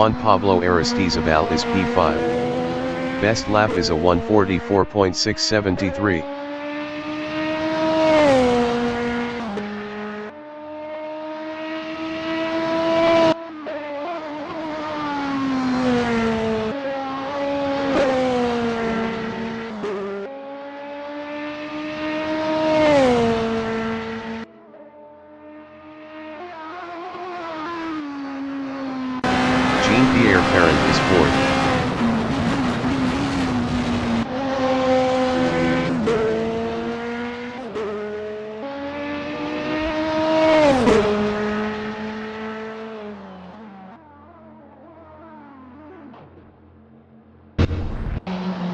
Juan Pablo Aristizabal is P5. Best lap is a 1:44.673. Jean-Pierre Parent is fourth.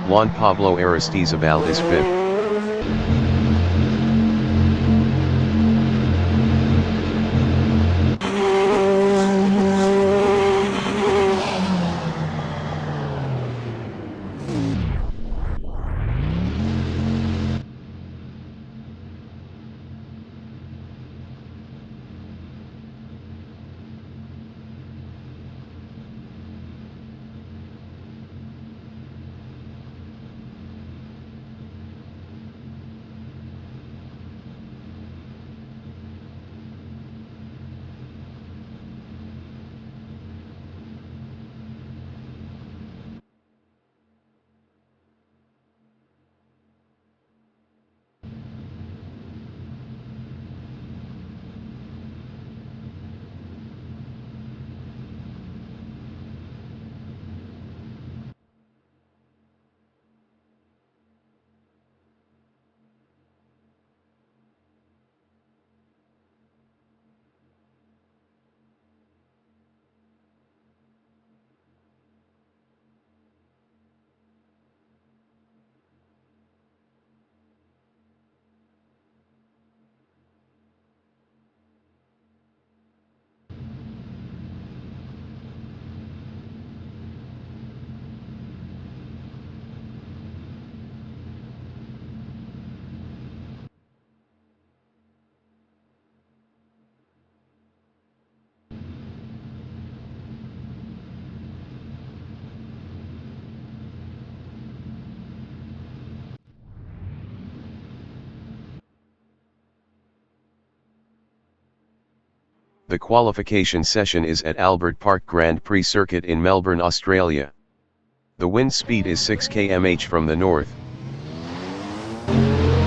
Juan Pablo Aristizabal is fifth. The qualification session is at Albert Park Grand Prix Circuit in Melbourne, Australia. The wind speed is 6 km/h from the north.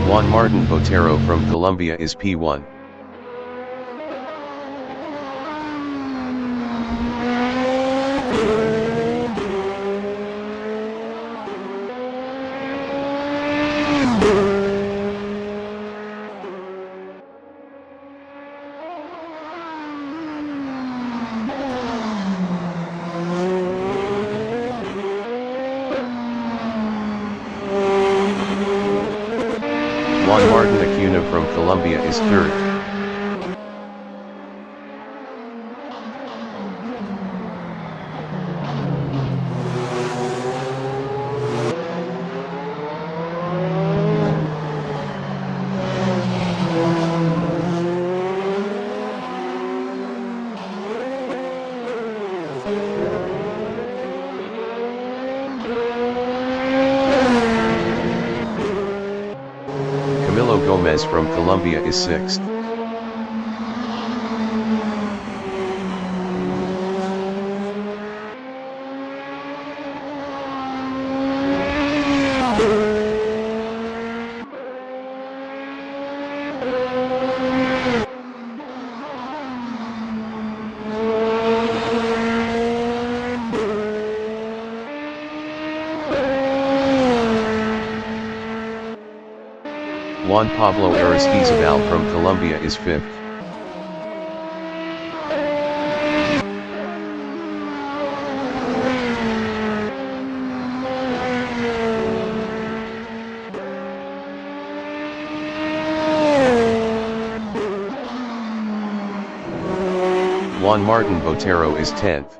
Juan Martin Botero from Colombia is P1. Juan Martin Acuna from Colombia is third. Gomez from Colombia is sixth. Juan Pablo Aristizabal from Colombia is fifth. Juan Martin Botero is 10th.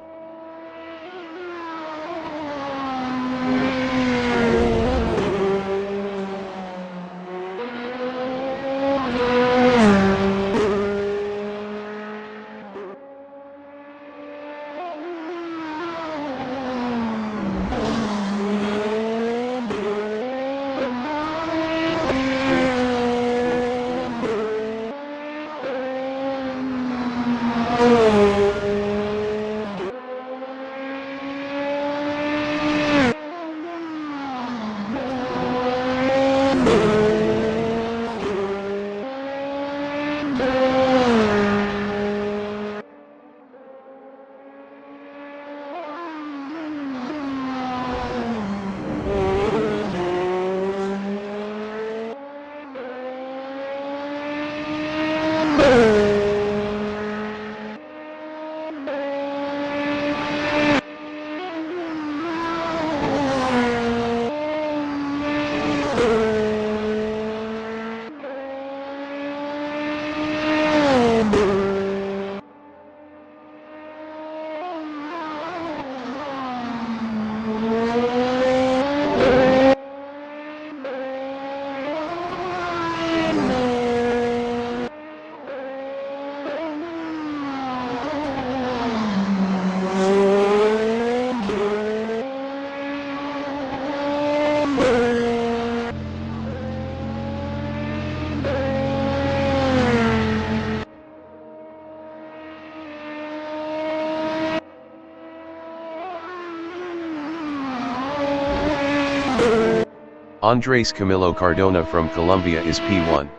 Andres Camilo Cardona from Colombia is P1.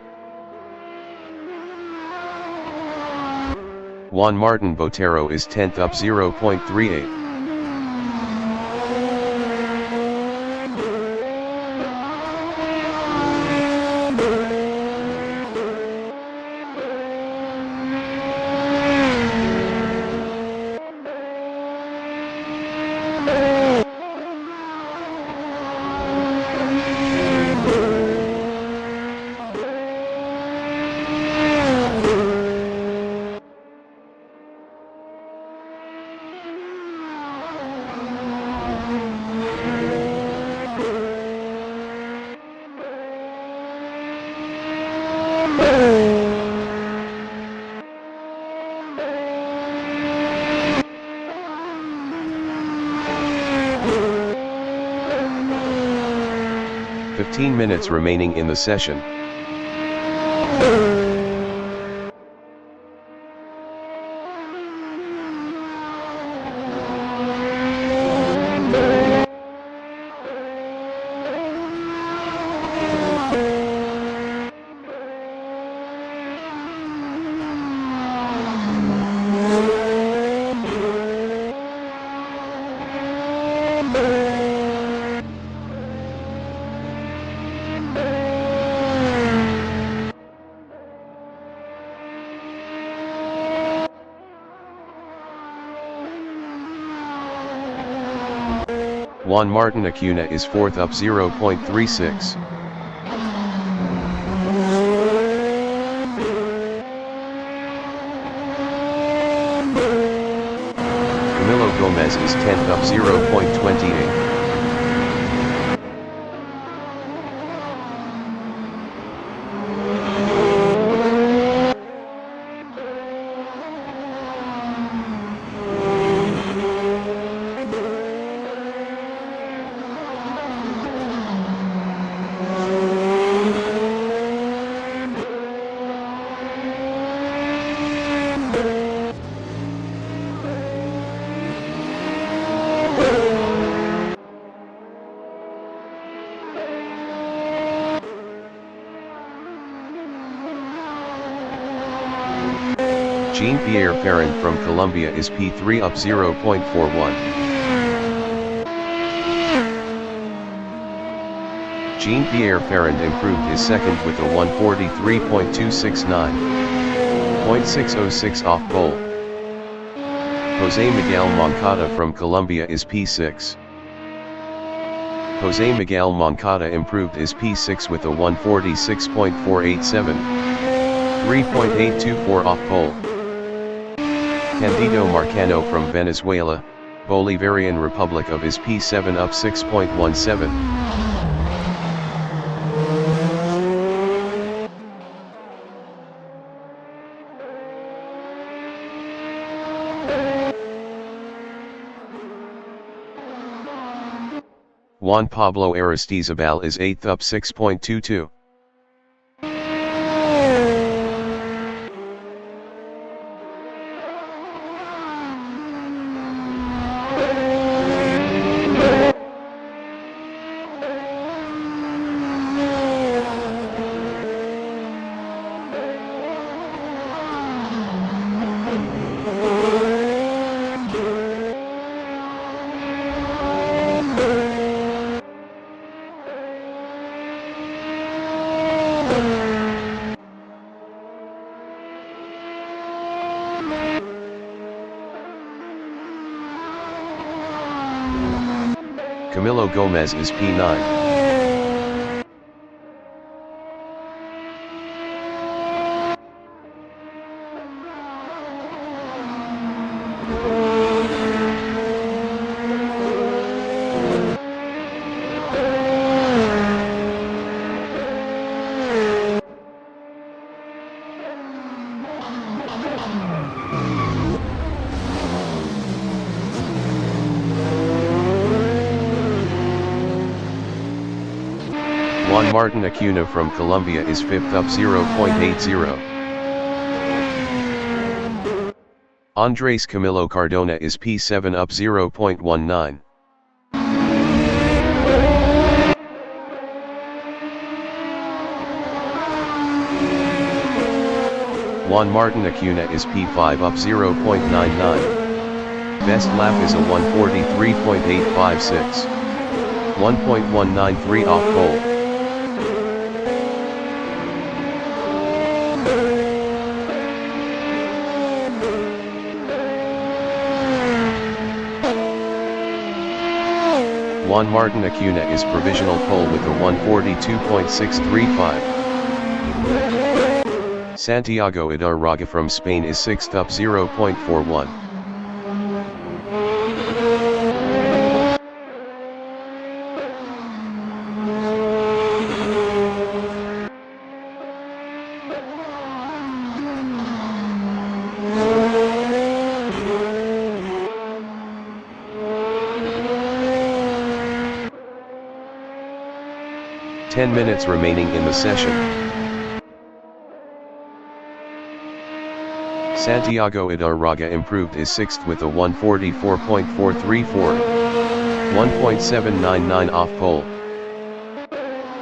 Juan Martin Botero is 10th up 0.38. Minutes remaining in the session. Juan Martin Acuna is 4th up 0.36. Camilo Gomez is 10th up 0.28. Jean-Pierre Ferrand from Colombia is P3 up 0.41. Jean-Pierre Ferrand improved his second with a 143.269. 0.606 off pole. Jose Miguel Moncada from Colombia is P6. Jose Miguel Moncada improved his P6 with a 146.487. 3.824 off pole. Candido Marcano from Venezuela, Bolivarian Republic of is P7 up 6.17. Juan Pablo Aristizabal is 8th up 6.22. Camilo Gomez is P9. Juan Martin Acuna from Colombia is 5th up 0.80. Andres Camilo Cardona is P7 up 0.19. Juan Martin Acuna is P5 up 0.99. Best lap is a 1:43.856. 1.193 off pole. Juan Martin Acuna is provisional pole with a 1:42.635. Santiago Idarraga from Spain is 6th up 0.41. Ten minutes remaining in the session. Santiago Idarraga improved is 6th with a 1:44.434. 1.799 off pole.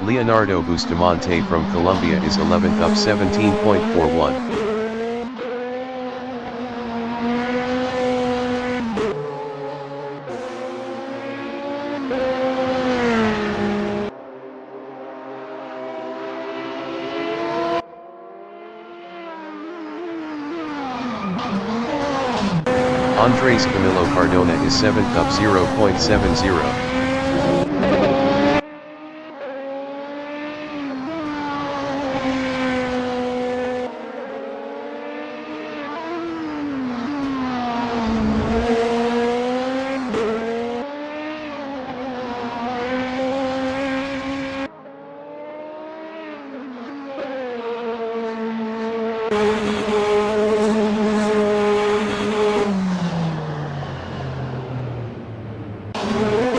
Leonardo Bustamante from Colombia is 11th up 17.41. Andres Camilo Cardona is 7th up 0.70.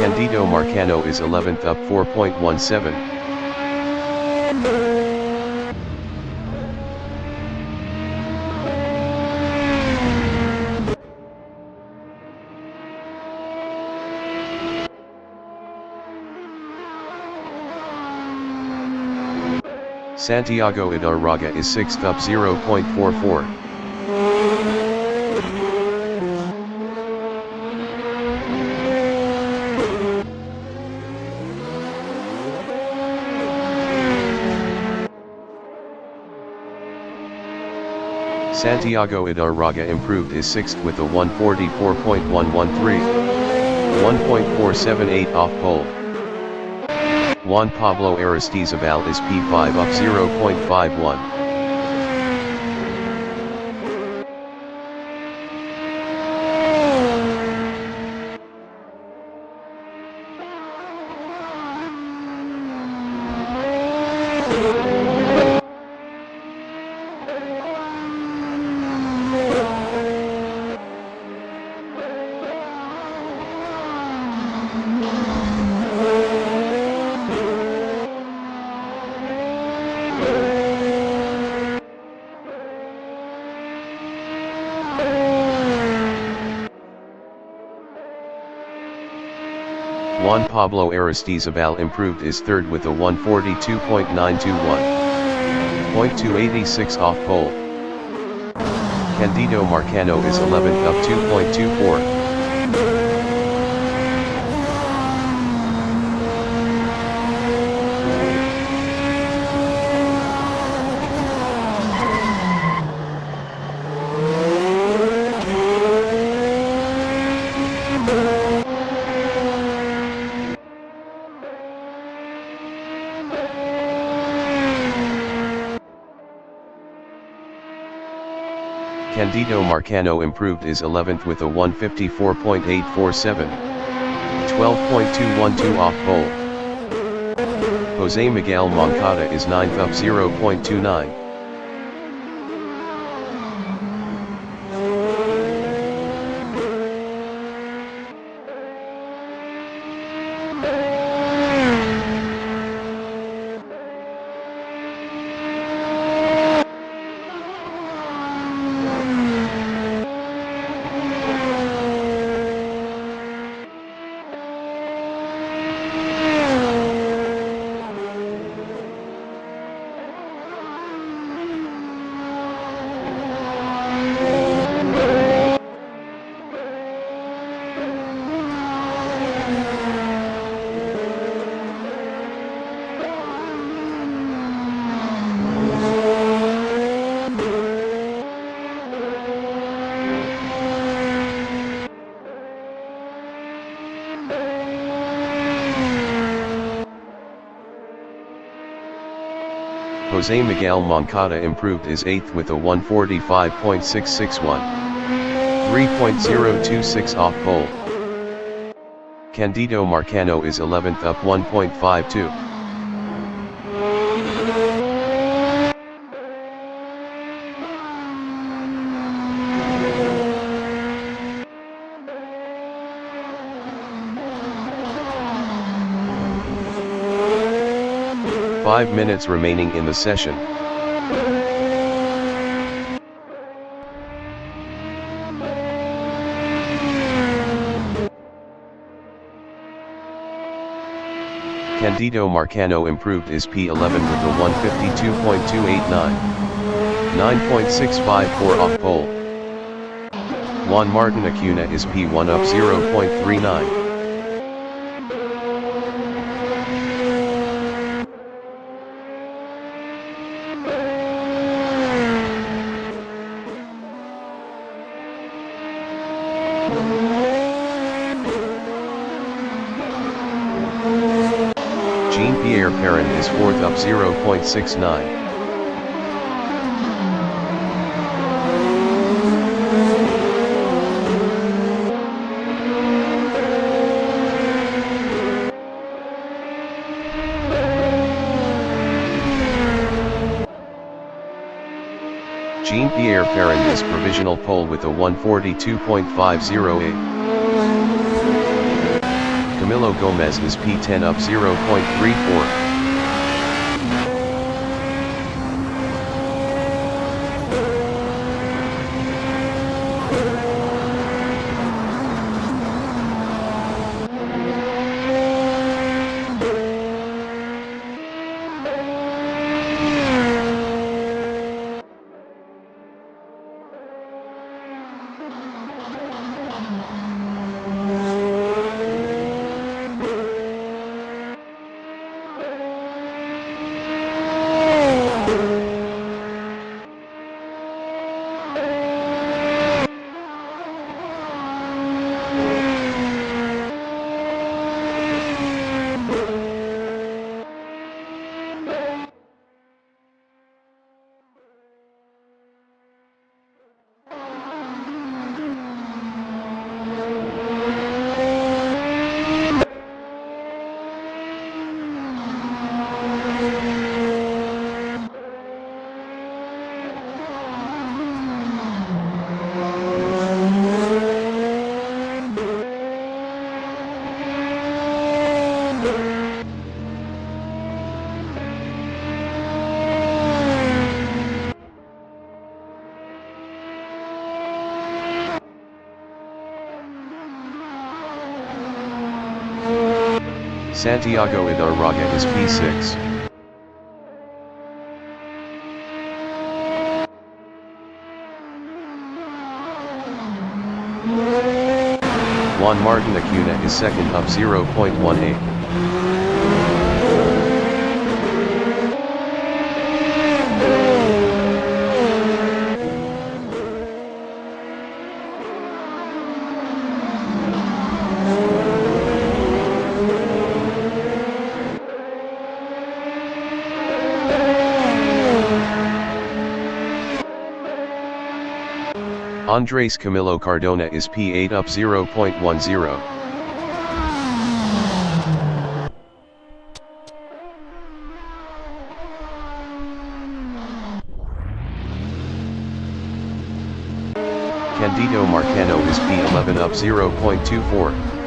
Candido Marcano is 11th up 4.17. Santiago Idarraga is 6th up 0.44. Santiago Idarraga improved is 6th with a 1:44.113. 1.478 off pole. Juan Pablo Aristizabal is P5 up 0.51. Juan Pablo Aristizabal improved is 3rd with a 1:42.921. 0.286 off pole. Candido Marcano is 11th up 2.24. Candido Marcano improved is 11th with a 154.847, 12.212 off pole. Jose Miguel Moncada is 9th up 0.29. Jose Miguel Moncada improved is 8th with a 145.661, 3.026 off pole. Candido Marcano is 11th up 1.52. Five minutes remaining in the session. Candido Marcano improved is P11 with a 152.289, 9.654 off pole. Juan Martin Acuna is P1 up 0.39. Jean-Pierre Perrin is 4th up 0.69. Jean-Pierre Perrin is provisional pole with a 142.508. Camilo Gomez is P10 up 0.34. Santiago Idarraga is P6. Juan Martin Acuna is 2nd up 0.18. Andres Camilo Cardona is P8 up 0.10. Candido Marcano is P11 up 0.24.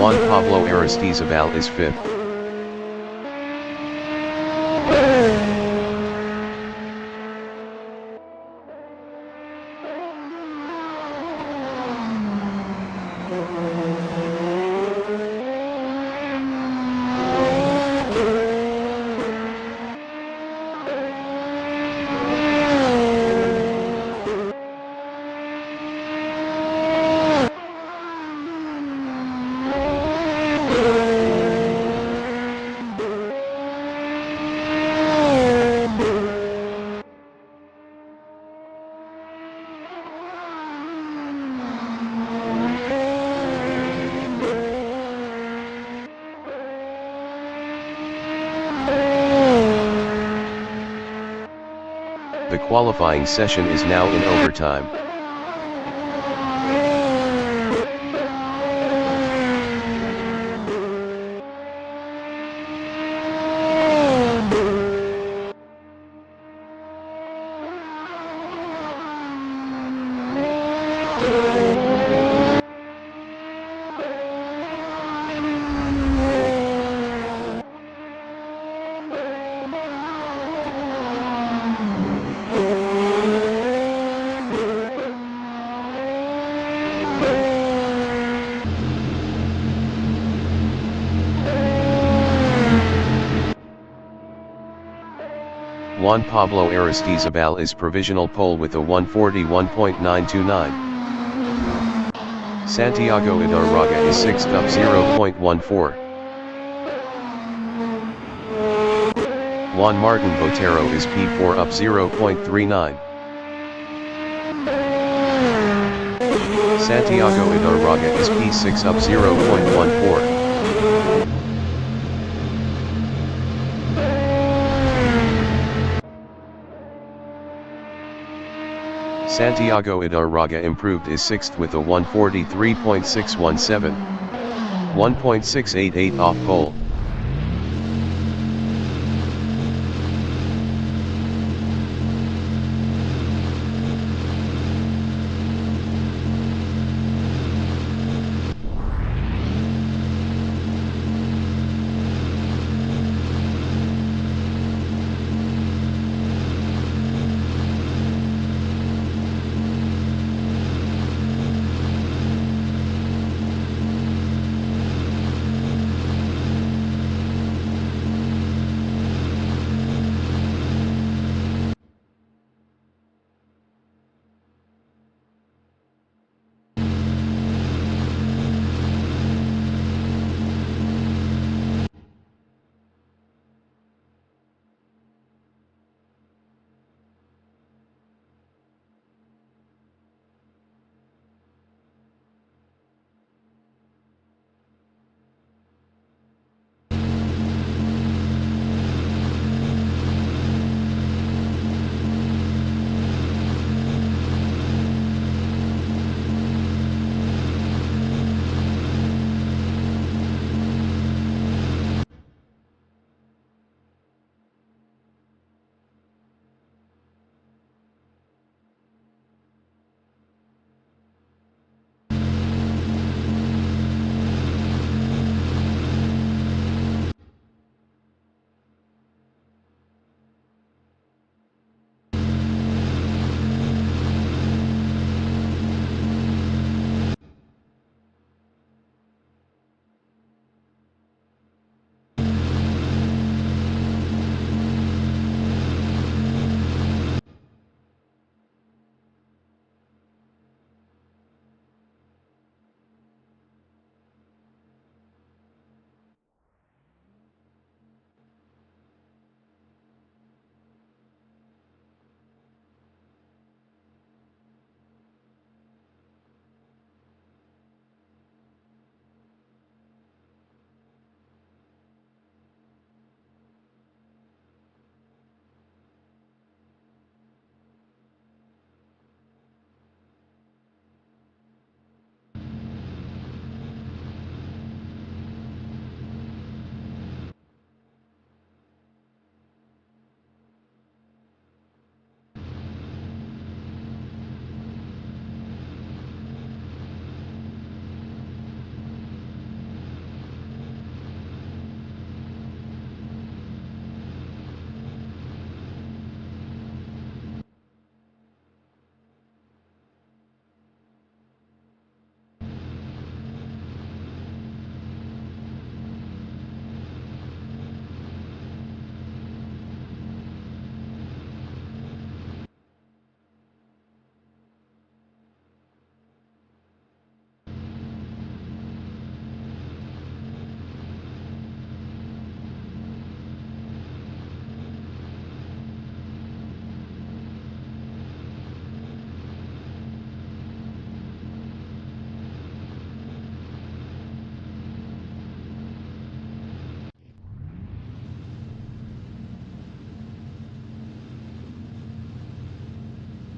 Juan Pablo Aristizabal is 5th. The qualifying session is now in overtime. Juan Pablo Aristizabal is provisional pole with a 141.929. Santiago Idarraga is 6th up 0.14. Juan Martin Botero is P4 up 0.39. Santiago Idarraga is P6 up 0.14. Santiago Idarraga improved is 6th with a 143.617. 1.688 off pole.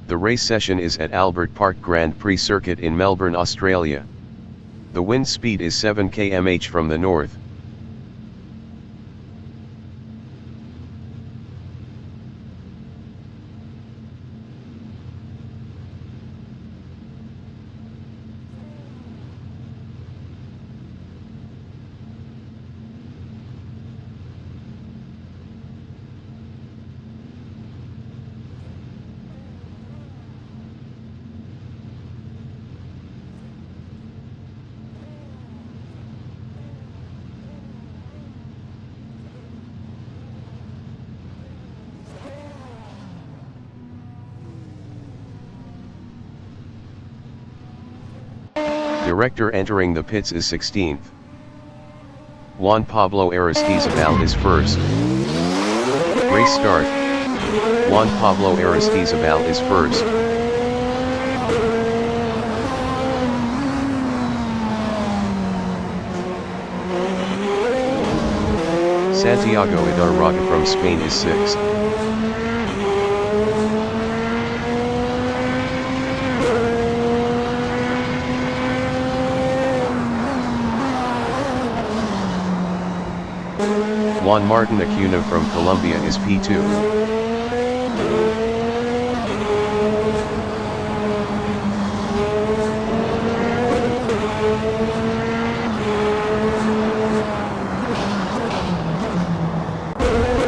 The race session is at Albert Park Grand Prix Circuit in Melbourne, Australia. The wind speed is 7 km/h from the north. Director entering the pits is 16th. Juan Pablo Aristizabal is first. Race start. Juan Pablo Aristizabal is first. Santiago Idarraga from Spain is sixth. Juan Martin Acuna from Colombia is P2.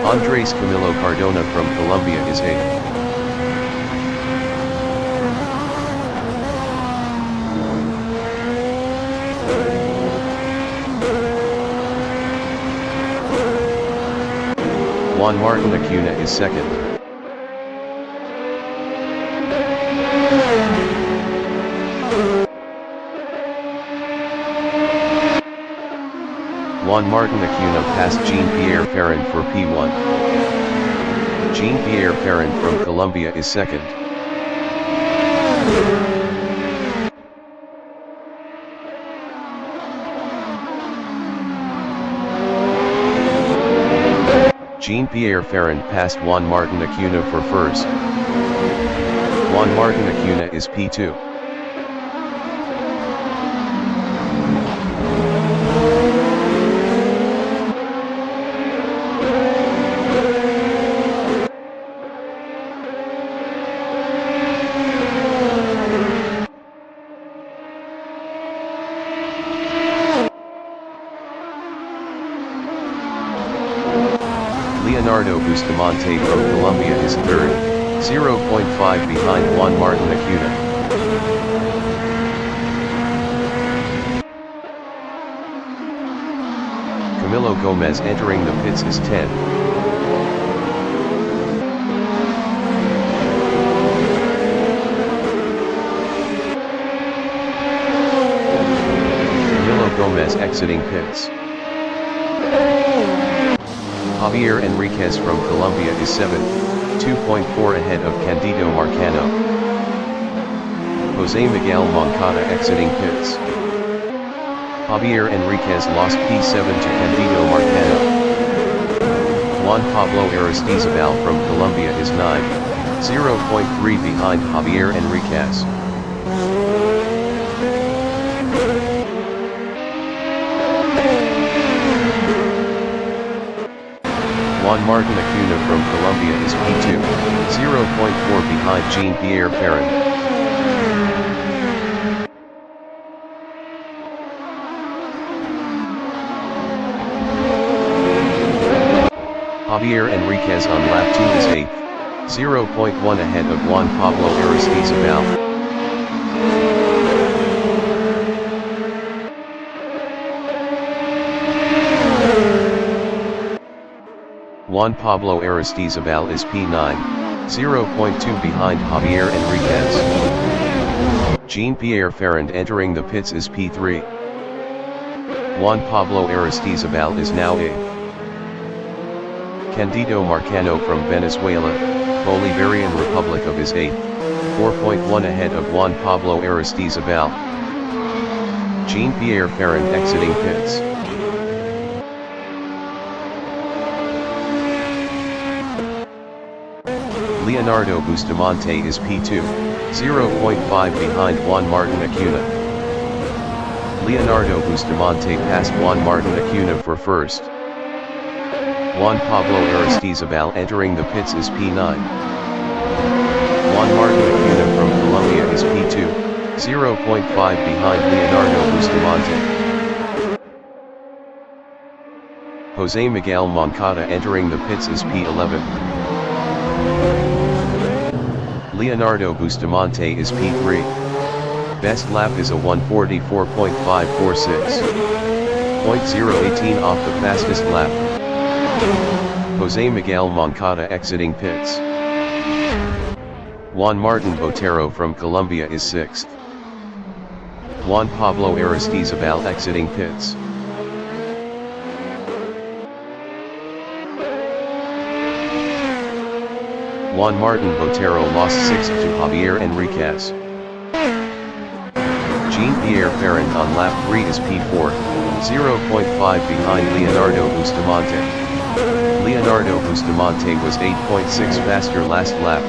Andres Camilo Cardona from Colombia is 8th. Juan Martin Acuna is 2nd. Juan Martin Acuna passed Jean-Pierre Ferrand for P1. Jean-Pierre Ferrand from Colombia is 2nd. Jean-Pierre Ferrand passed Juan Martin Acuna for first. Juan Martin Acuna is P2. Leonardo Bustamante from Colombia is 3rd, 0.5 behind Juan Martin Acuna. Camilo Gomez entering the pits is 10. Camilo Gomez exiting pits. J.Enriquez from Colombia is 7th, 2.4 ahead of Candido Marcano. Jose Miguel Moncada exiting pits. J.Enriquez lost P7 to Candido Marcano. Juan Pablo Aristizabal from Colombia is 9th, 0.3 behind J.Enriquez. Juan Martin Acuna from Colombia is P2, 0.4 behind Jean-Pierre Ferrand. J.Enriquez on lap 2 is 8th, 0.1 ahead of Juan Pablo Aristizabal. Juan Pablo Aristizabal is P9, 0.2 behind J.Enriquez. Jean-Pierre Ferrand entering the pits is P3. Juan Pablo Aristizabal is now 8th. Candido Marcano from Venezuela, Bolivarian Republic of is 8th, 4.1 ahead of Juan Pablo Aristizabal. Jean-Pierre Ferrand exiting pits. Leonardo Bustamante is P2, 0.5 behind Juan Martin Acuna. Leonardo Bustamante passed Juan Martin Acuna for first. Juan Pablo Aristizabal entering the pits is P9. Juan Martin Acuna from Colombia is P2, 0.5 behind Leonardo Bustamante. Jose Miguel Moncada entering the pits is P11. Leonardo Bustamante is P3. Best lap is a 1:44.546. 0.018 off the fastest lap. Jose Miguel Moncada exiting pits. Juan Martin Botero from Colombia is 6th. Juan Pablo Aristizabal exiting pits. Juan Martin Botero lost 6th to J.Enriquez. Jean-Pierre Ferrand on lap 3 is P4, 0.5 behind Leonardo Bustamante. Leonardo Bustamante was 8.6 faster last lap.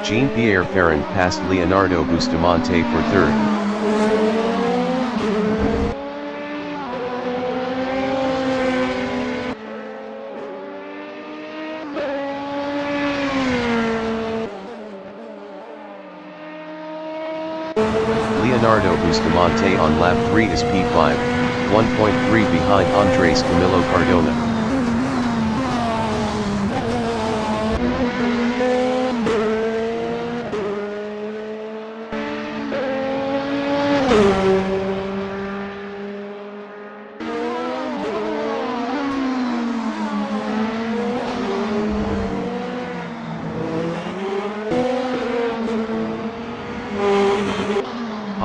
Jean-Pierre Ferrand passed Leonardo Bustamante for third. Leonardo Bustamante on lap 3 is P5, 1.3 behind Andrés Camilo Cardona.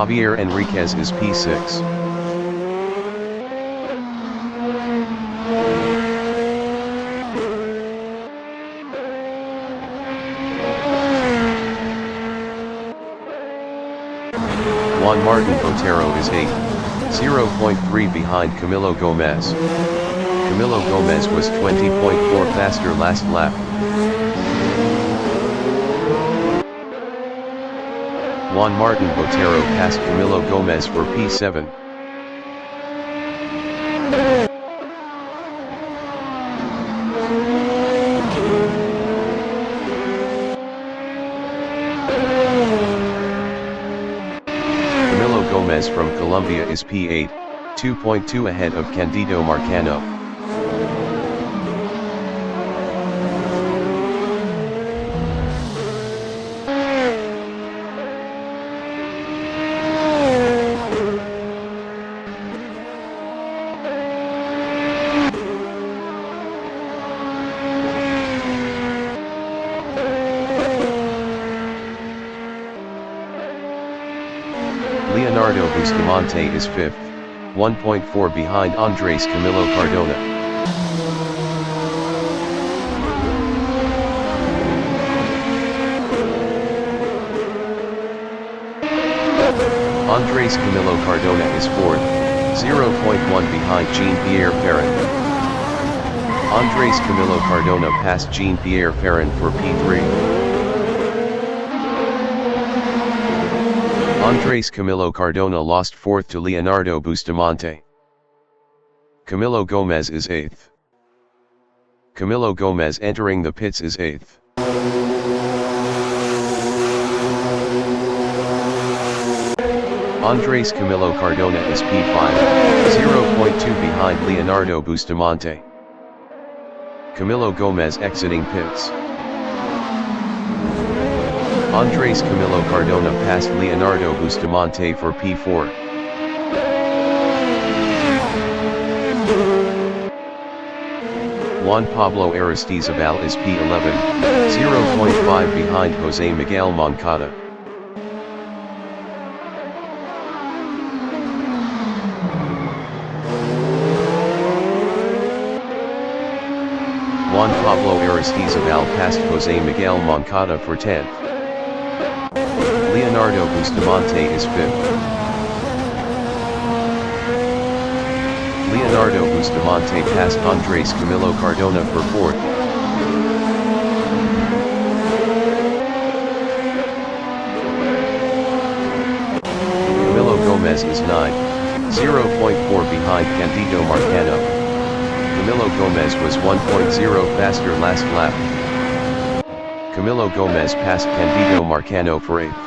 J.Enriquez is P6. Juan Martin Botero is 8, 0.3 behind Camilo Gomez. Camilo Gomez was 20.4 faster last lap. Juan Martin Botero passed Camilo Gomez for P7. Camilo Gomez from Colombia is P8, 2.2 ahead of Candido Marcano. Leonardo Bustamante is 5th, 1.4 behind Andrés Camilo Cardona. Andrés Camilo Cardona is 4th, 0.1 behind Jean-Pierre Ferrand. Andrés Camilo Cardona passed Jean-Pierre Ferrand for P3. Andrés Camilo Cardona lost 4th to Leonardo Bustamante. Camilo Gomez is 8th. Camilo Gomez entering the pits is 8th. Andrés Camilo Cardona is P5, 0.2 behind Leonardo Bustamante. Camilo Gomez exiting pits. Andrés Camilo Cardona passed Leonardo Bustamante for P4. Juan Pablo Aristizabal is P11, 0.5 behind Jose Miguel Moncada. Juan Pablo Aristizabal passed Jose Miguel Moncada for 10th. Leonardo Bustamante is 5th. Leonardo Bustamante passed Andrés Camilo Cardona for 4th. Gomez is 9.0.4 behind Candido Marcano. Camilo Gomez was 1.0 faster last lap. Camilo Gomez passed Candido Marcano for 8th.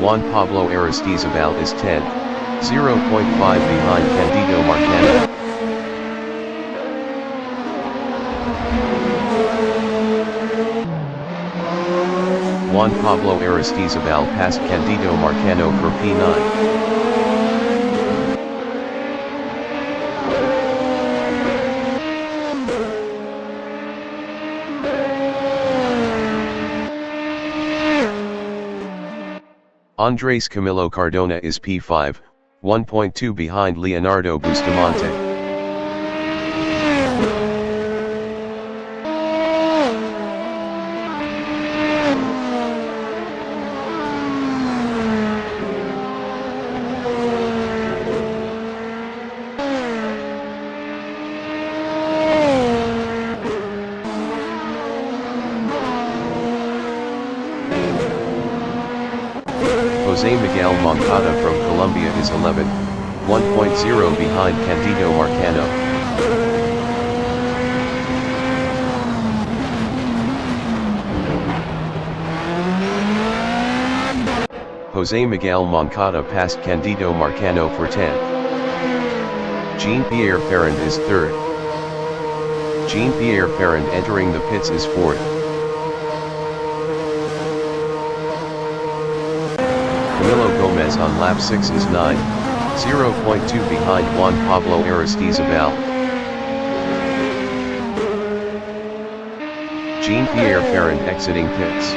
Juan Pablo Aristizabal is 10th, 0.5 behind Candido Marcano. Juan Pablo Aristizabal passed Candido Marcano for P9. Andres Camilo Cardona is P5, 1.2 behind Leonardo Bustamante. Jose Miguel Moncada from Colombia is 11, 1.0 behind Candido Marcano. Jose Miguel Moncada passed Candido Marcano for 10th. Jean-Pierre Ferrand is 3rd. Jean-Pierre Ferrand entering the pits is 4th. Camilo Gomez on lap 6 is 9, 0.2 behind Juan Pablo Aristizabal. Jean-Pierre Ferrand exiting pits.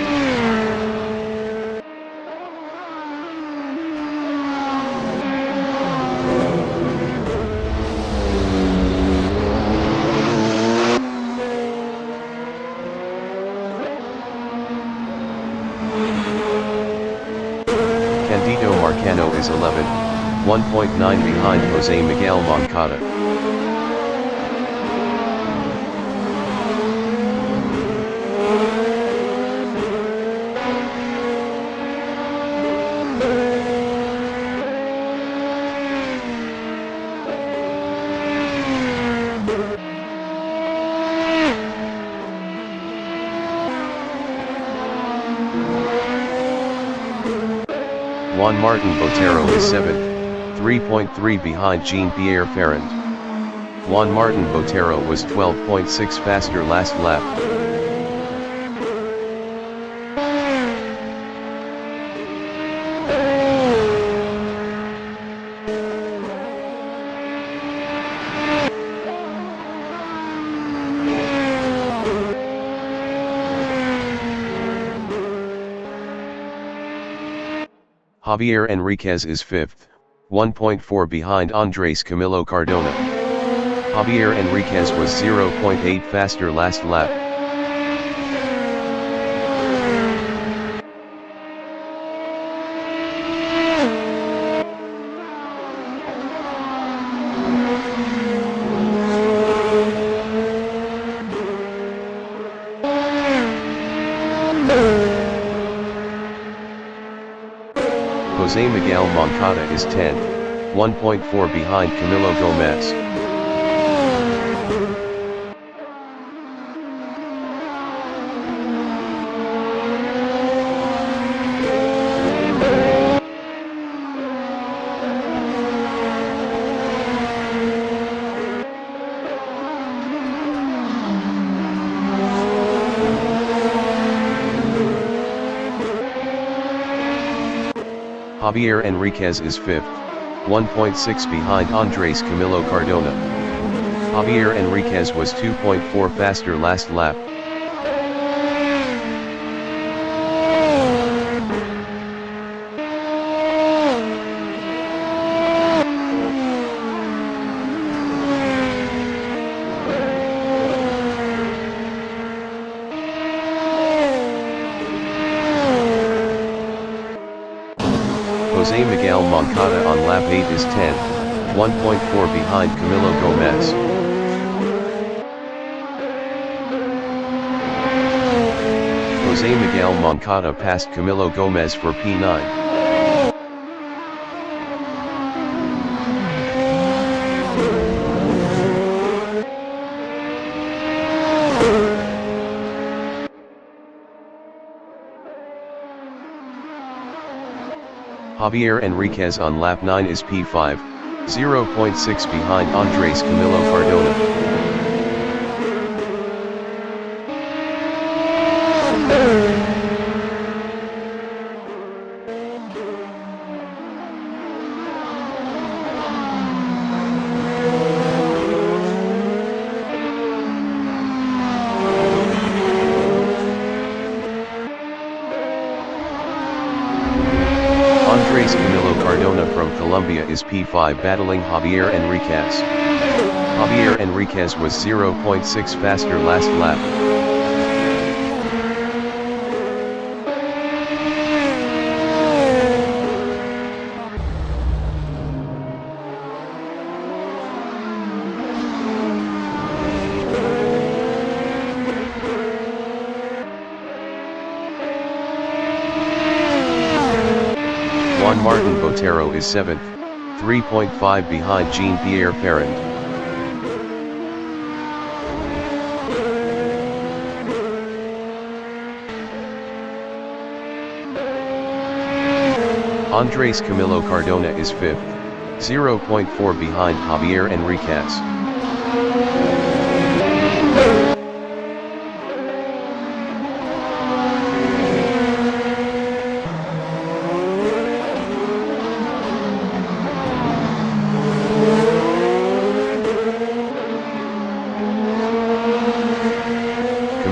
Candido Marcano is 11, 1.9 behind Jose Miguel Moncada. Juan Martin Botero is 7th, 3.3 behind Jean-Pierre Ferrand. Juan Martin Botero was 12.6 faster last lap. J.Enriquez is 5th, 1.4 behind Andres Camilo Cardona. J.Enriquez was 0.8 faster last lap. Jose Miguel Moncada is 10th, 1.4 behind Camilo Gomez. J.Enriquez is 5th, 1.6 behind Andres Camilo Cardona. J.Enriquez was 2.4 faster last lap. Jose Miguel Moncada on lap 8 is 10, 1.4 behind Camilo Gomez. Jose Miguel Moncada passed Camilo Gomez for P9. J.Enriquez on lap 9 is P5, 0.6 behind Andres Camilo Cardona. Andres Camilo Cardona from Colombia is P5 battling J.Enriquez. J.Enriquez was 0.6 faster last lap. Juan Martin Botero is 7th, 3.5 behind Jean-Pierre Ferrand. Andres Camilo Cardona is 5th, 0.4 behind J.Enriquez.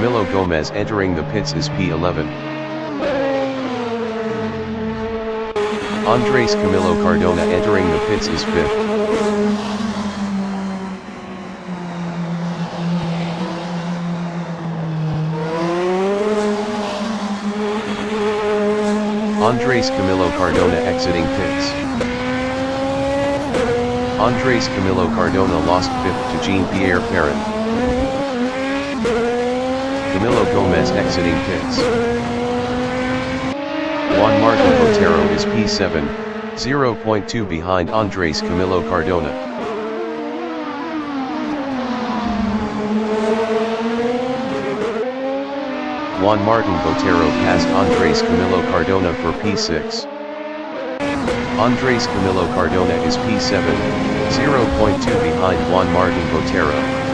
Camilo Gomez entering the pits is P11. Andres Camilo Cardona entering the pits is 5th. Andres Camilo Cardona exiting pits. Andres Camilo Cardona lost 5th to Jean-Pierre Ferrand. Camilo Gomez exiting pits. Juan Martin Botero is P7, 0.2 behind Andres Camilo Cardona. Juan Martin Botero passed Andres Camilo Cardona for P6. Andres Camilo Cardona is P7, 0.2 behind Juan Martin Botero.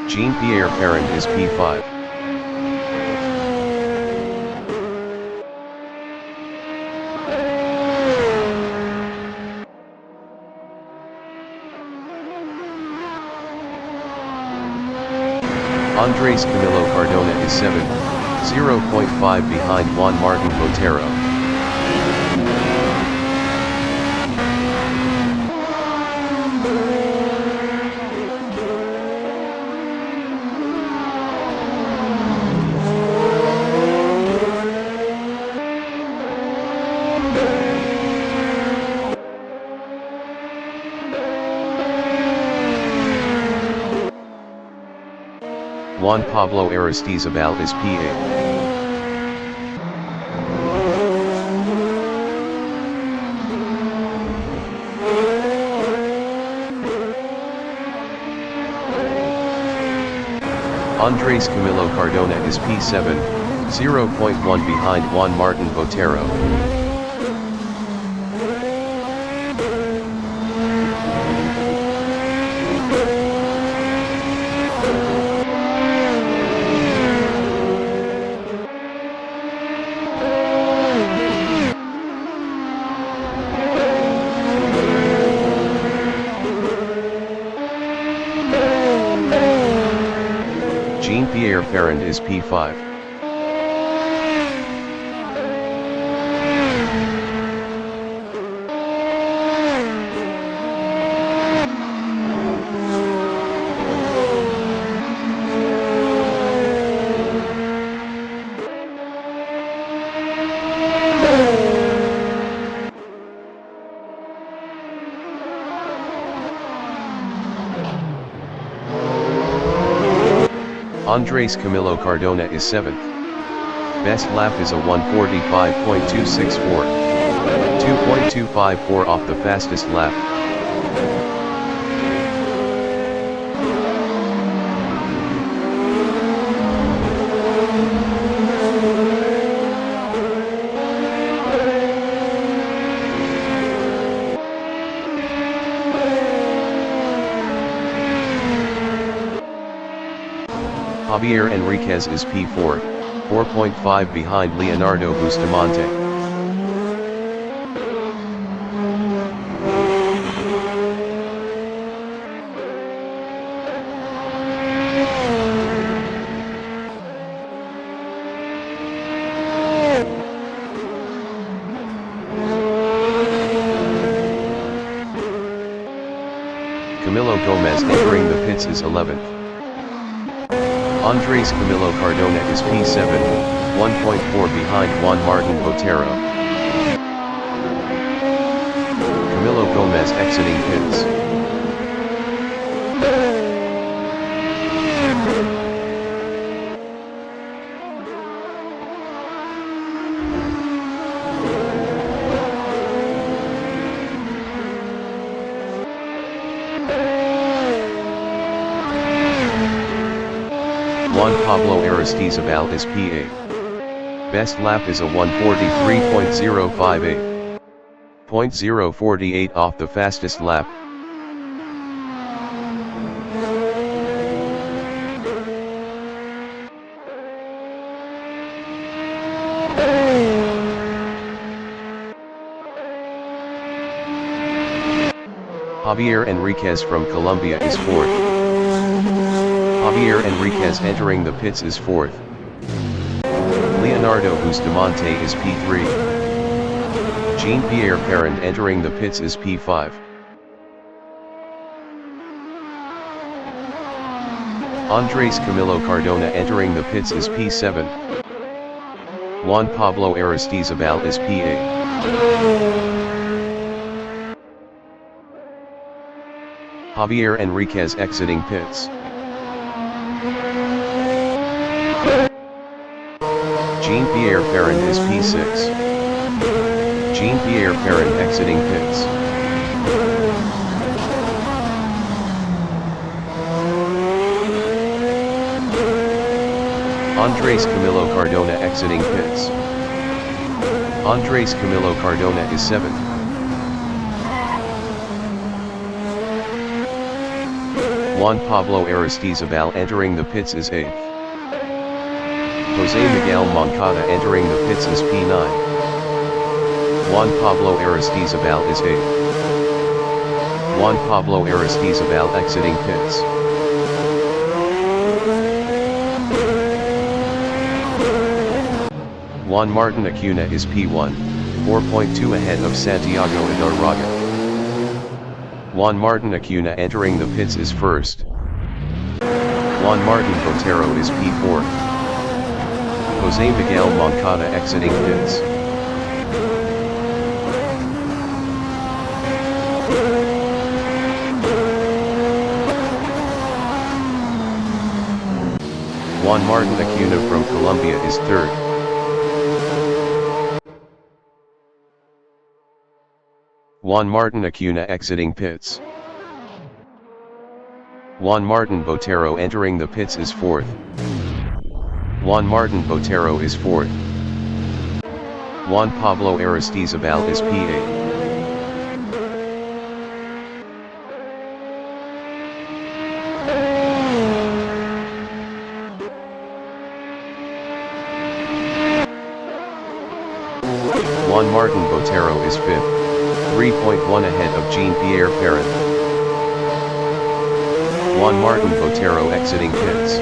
Jean-Pierre Ferrand is P5. Andres Camilo Cardona is 7th, 0.5 behind Juan Martin Botero. Juan Pablo Aristizabal is P8. Andres Camilo Cardona is P7, 0.1 behind Juan Martin Botero. Jean-Pierre Perrin is P5. Andres Camilo Cardona is 7th. Best lap is a 1:45.264. 2.254 off the fastest lap. J.Enriquez is P4, 4.5 behind Leonardo Bustamante. Camilo Gomez entering the pits is 11th. Andres Camilo Cardona is P7, 1.4 behind Juan Martin Botero. Camilo Gomez exiting pits. Juan Pablo Aristizabal is P8. Best lap is a 1:43.058. 0.048 off the fastest lap. J.Enriquez from Colombia is 4th. J.Enriquez entering the pits is 4th. Leonardo Bustamante is P3. Jean-Pierre Perrin entering the pits is P5. Andres Camilo Cardona entering the pits is P7. Juan Pablo Aristizabal is P8. J.Enriquez exiting pits. Jean-Pierre Perrin is P6. Jean-Pierre Perrin exiting pits. Andres Camilo Cardona exiting pits. Andres Camilo Cardona is 7th. Juan Pablo Aristizabal entering the pits is 8th. Jose Miguel Moncada entering the pits is P9. Juan Pablo Aristizabal is 8th. Juan Pablo Aristizabal exiting pits. Juan Martin Acuna is P1, 4.2 ahead of Santiago Adarraga. Juan Martin Acuna entering the pits is 1st. Juan Martin Botero is P4. Jose Miguel Moncada exiting pits. Juan Martin Acuna from Colombia is 3rd. Juan Martin Acuna exiting pits. Juan Martin Botero entering the pits is 4th. Juan Martin Botero is 4th. Juan Pablo Aristizabal is P8. Juan Martin Botero is 5th, 3.1 ahead of Jean-Pierre Perrin. Juan Martin Botero exiting pits.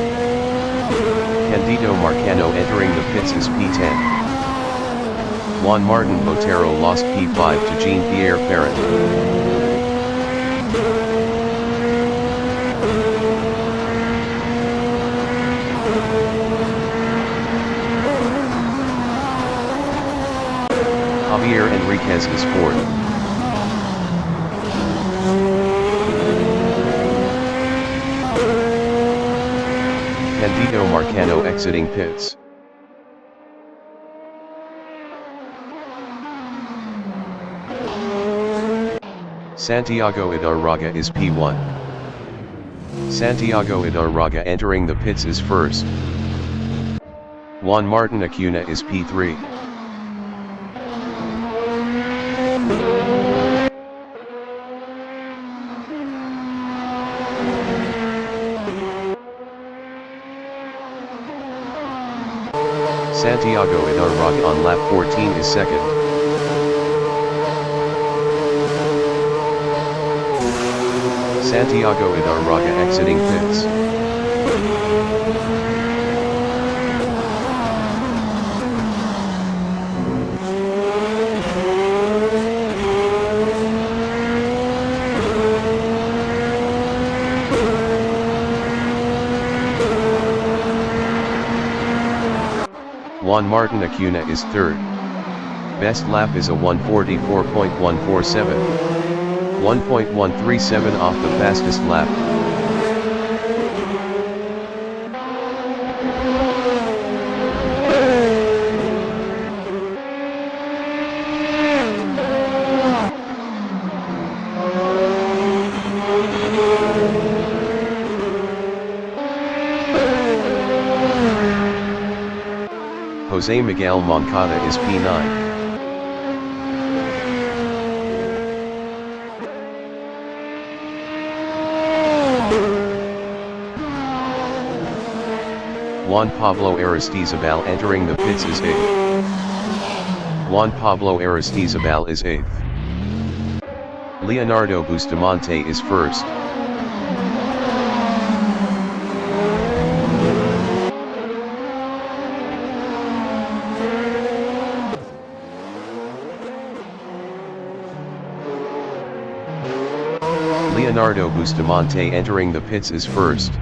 Candido Marcano entering the pits is P10. Juan Martin Botero lost P5 to Jean-Pierre Ferrand. J.Enriquez is fourth. Candido Marcano exiting pits. Santiago Idarraga is P1. Santiago Idarraga entering the pits is first. Juan Martin Acuna is P3. Santiago Idarraga on lap 14 is second. Santiago Idarraga exiting pits. Juan Martin Acuna is third. Best lap is a 1:44.147. 1.137 off the fastest lap. Jose Miguel Moncada is P9. Juan Pablo Aristizabal entering the pits is 8th. Juan Pablo Aristizabal is 8th. Leonardo Bustamante is first. Leonardo Bustamante entering the pits is first.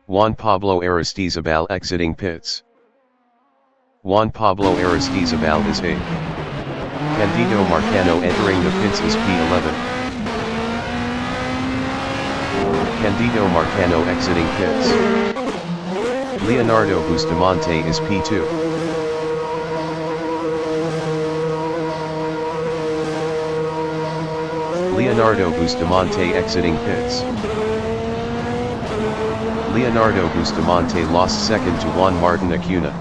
Juan Pablo Aristizabal exiting pits. Juan Pablo Aristizabal is 8th. Candido Marcano entering the pits is P11. Candido Marcano exiting pits. Leonardo Bustamante is P2. Leonardo Bustamante exiting pits. Leonardo Bustamante lost second to Juan Martin Acuna.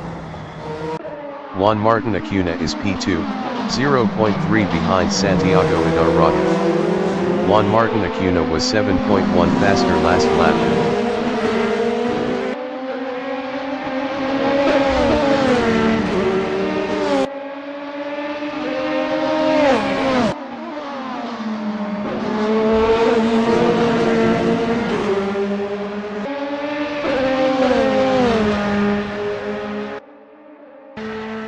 Juan Martin Acuna is P2, 0.3 behind Santiago Idarraga. Juan Martin Acuna was 7.1 faster last lap.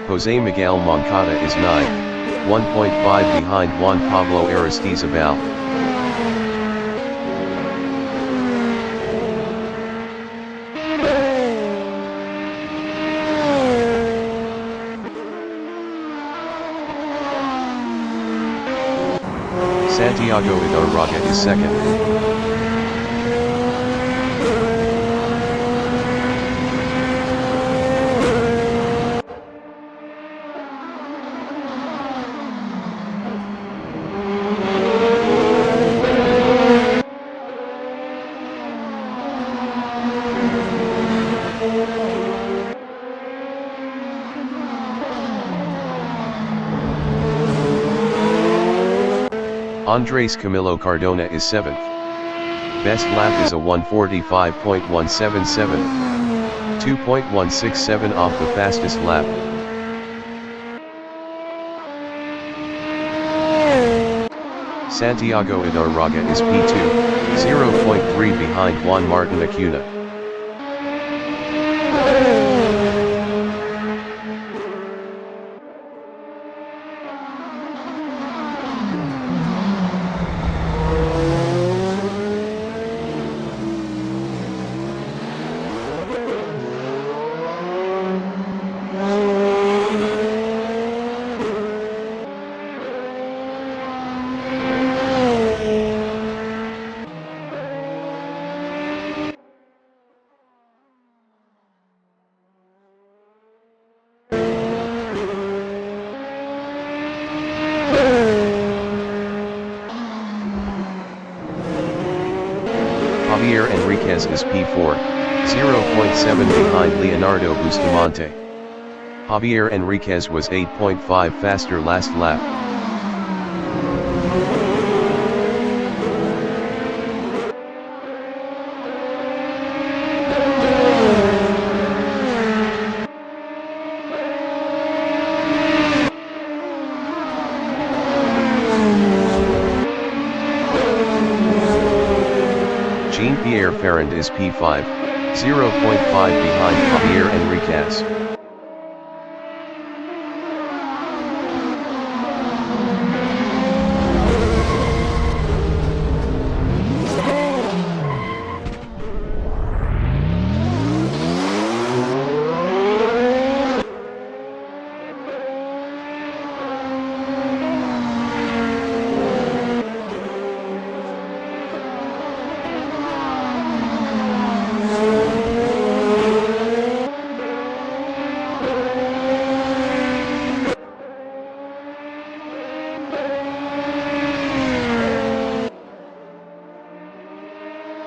Jose Miguel Moncada is 9th, 1.5 behind Juan Pablo Aristizabal. Santiago Idarraga is second. Andres Camilo Cardona is 7th. Best lap is a 1:45.177. 2.167 off the fastest lap. Santiago Idarraga is P2, 0.3 behind Juan Martin Acuna. J.Enriquez is P4, 0.7 behind Leonardo Bustamante. J.Enriquez was 8.5 faster last lap. Jean-Pierre Ferrand is P5, 0.5 behind J.Enriquez.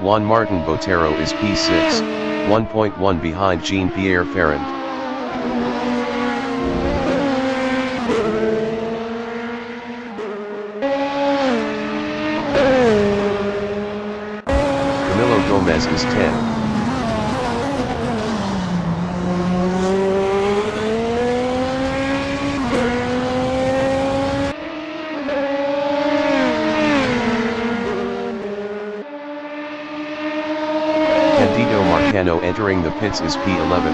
Juan Martin Botero is P6, 1.1 behind Jean-Pierre Ferrand. Camilo Gomez is 10. Marcano entering the pits is P11.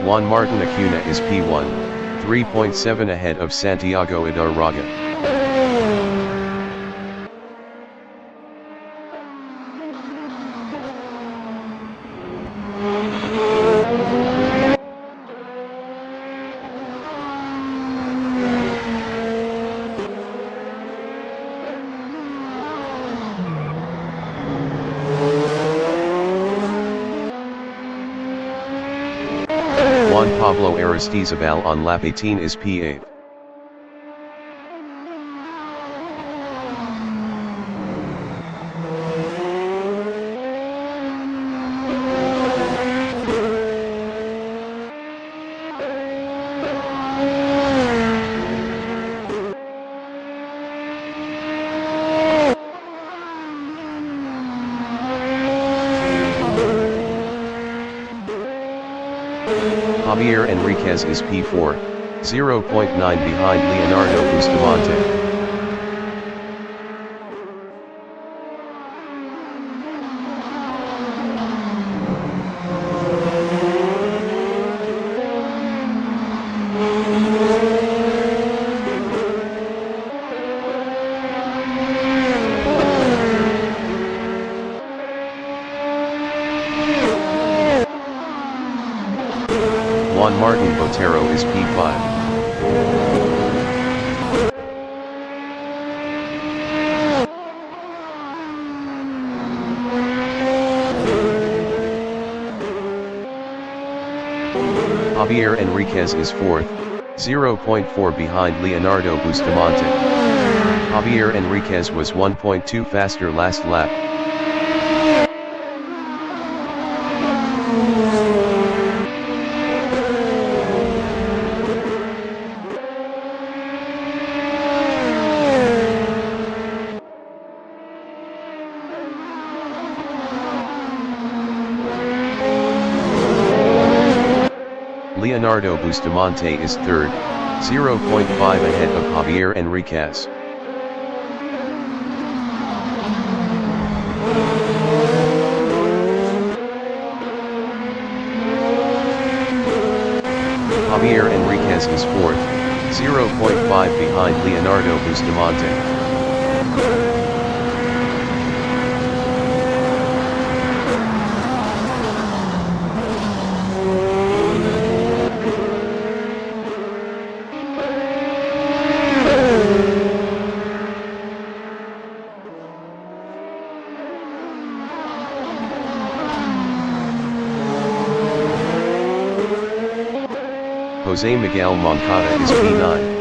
Juan Martin Acuna is P1, 3.7 ahead of Santiago Idarraga. Juan Pablo Aristizabal on lap 18 is P8. J.Enriquez is P4, 0.9 behind Leonardo Bustamante. Juan Martin Botero is P5. J.Enriquez is 4th, 0.4 behind Leonardo Bustamante. J.Enriquez was 1.2 faster last lap. Leonardo Bustamante is 3rd, 0.5 ahead of J.Enriquez. J.Enriquez is 4th, 0.5 behind Leonardo Bustamante. Jose Miguel Moncada is P9.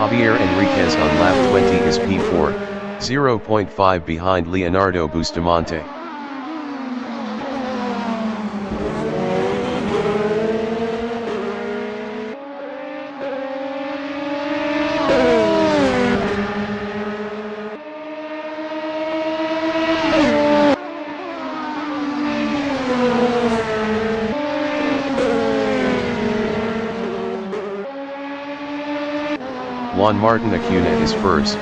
J.Enriquez on lap 20 is P4, 0.5 behind Leonardo Bustamante. Juan Martin Acuna is first.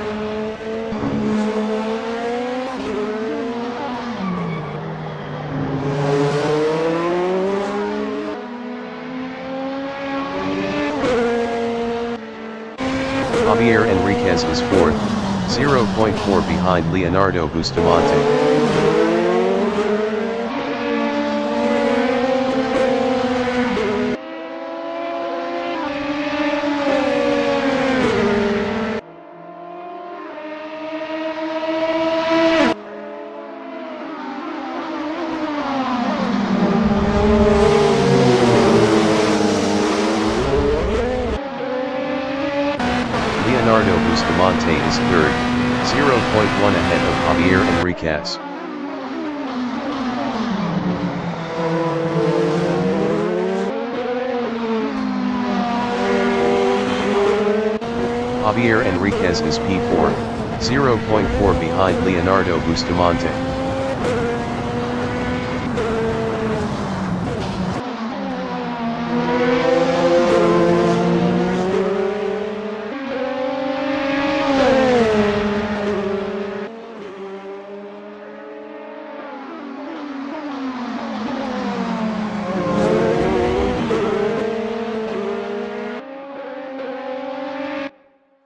J.Enriquez is fourth, 0.4 behind Leonardo Bustamante. Leonardo Bustamante is third, 0.1 ahead of J.Enriquez. J.Enriquez is P4, 0.4 behind Leonardo Bustamante.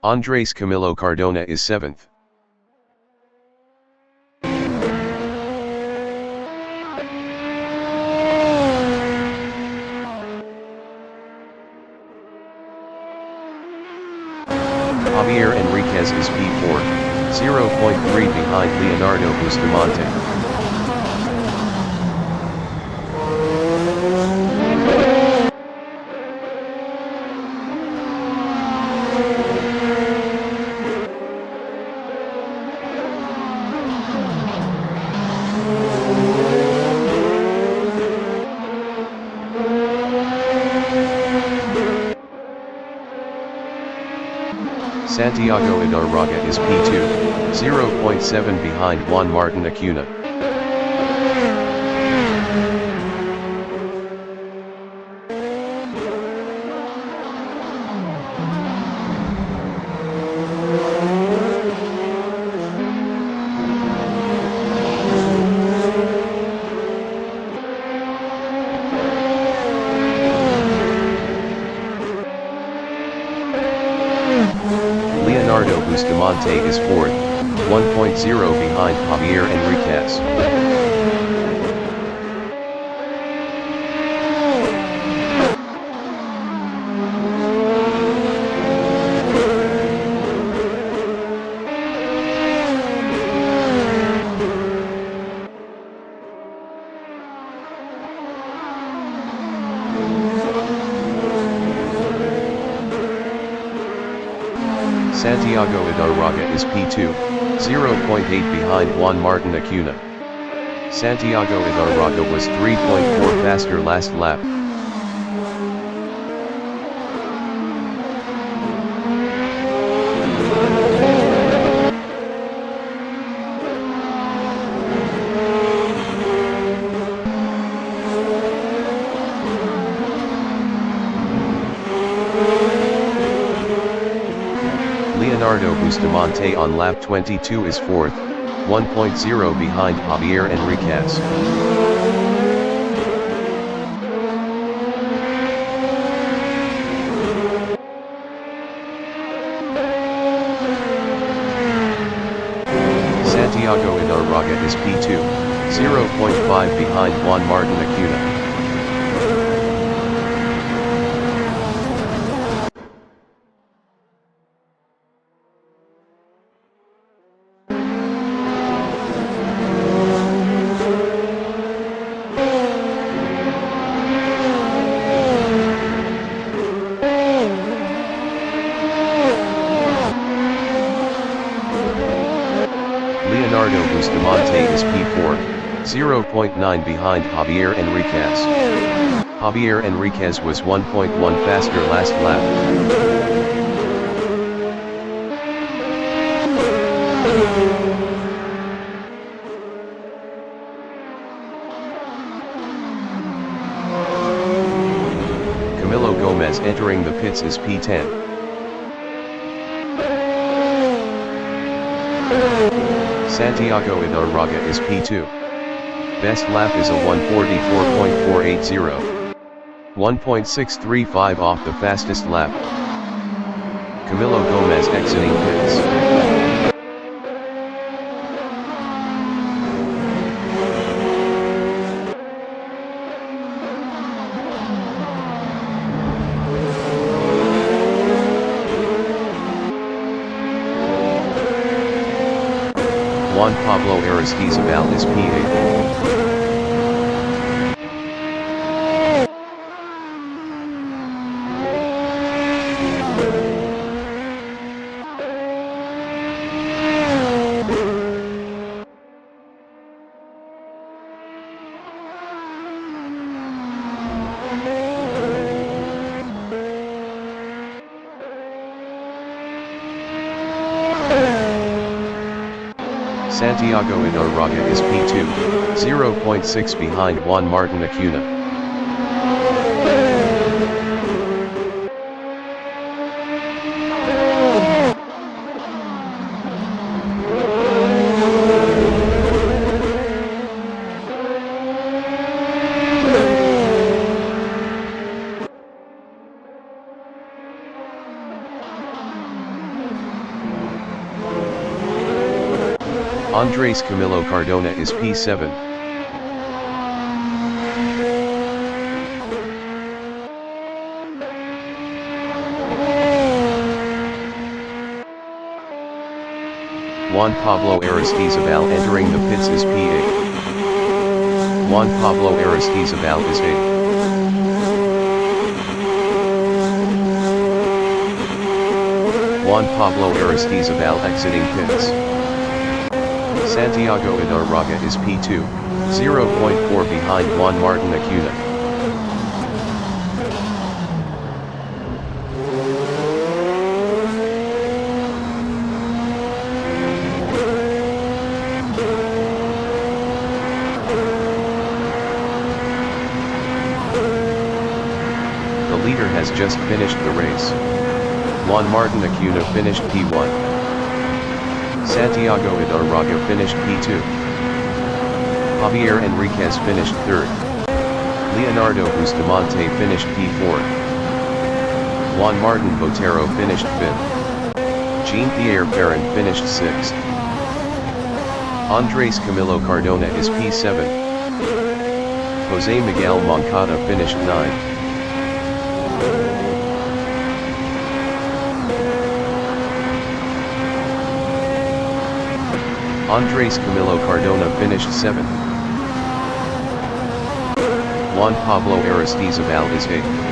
Andres Camilo Cardona is seventh. J.Enriquez is P4, 0.3 behind Leonardo Bustamante. Santiago Idarraga is P2, 0.7 behind Juan Martin Acuna. Leonardo Bustamante is fourth, 1.0 behind J.Enriquez. Santiago Idarraga is P2, 0.8 behind Juan Martin Acuna. Santiago Idarraga was 3.4 faster last lap. Leonardo Bustamante on lap 22 is fourth, 1.0 behind J.Enriquez. Santiago Idarraga is P2, 0.5 behind Juan Martin Acuna. 0.9 behind J.Enriquez. J.Enriquez was 1.1 faster last lap. Gomez entering the pits is P10. Santiago Idarraga is P2. Best lap is a 1:44.480. 1.635 off the fastest lap. Camilo Gomez exiting pits. Juan Pablo Aristizabal is P8. Santiago Idarraga is P2, 0.6 behind Juan Martin Acuna. Andres Camilo Cardona is P7. Juan Pablo Aristizabal entering the pits is P8. Juan Pablo Aristizabal is 8. Juan Pablo Aristizabal exiting pits. Santiago Idarraga is P2, 0.4 behind Juan Martin Acuna. The leader has just finished the race. Juan Martin Acuna finished P1. Santiago Idarraga finished P2. J.Enriquez finished 3rd. Leonardo Bustamante finished P4. Juan Martin Botero finished 5th. Jean-Pierre Perrin finished 6th. Andres Camilo Cardona is P7. Jose Miguel Moncada finished 9th. Andres Camilo Cardona finished 7th. Juan Pablo Aristizabal is 8th.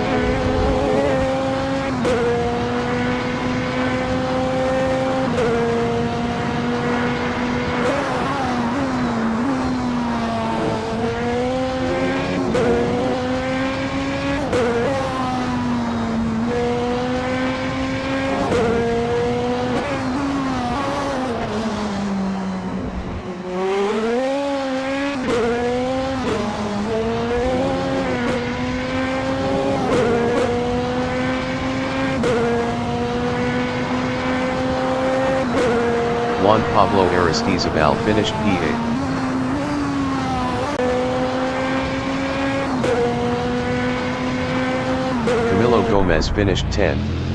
Juan Pablo Aristizabal finished P8. Camilo Gomez finished 10th.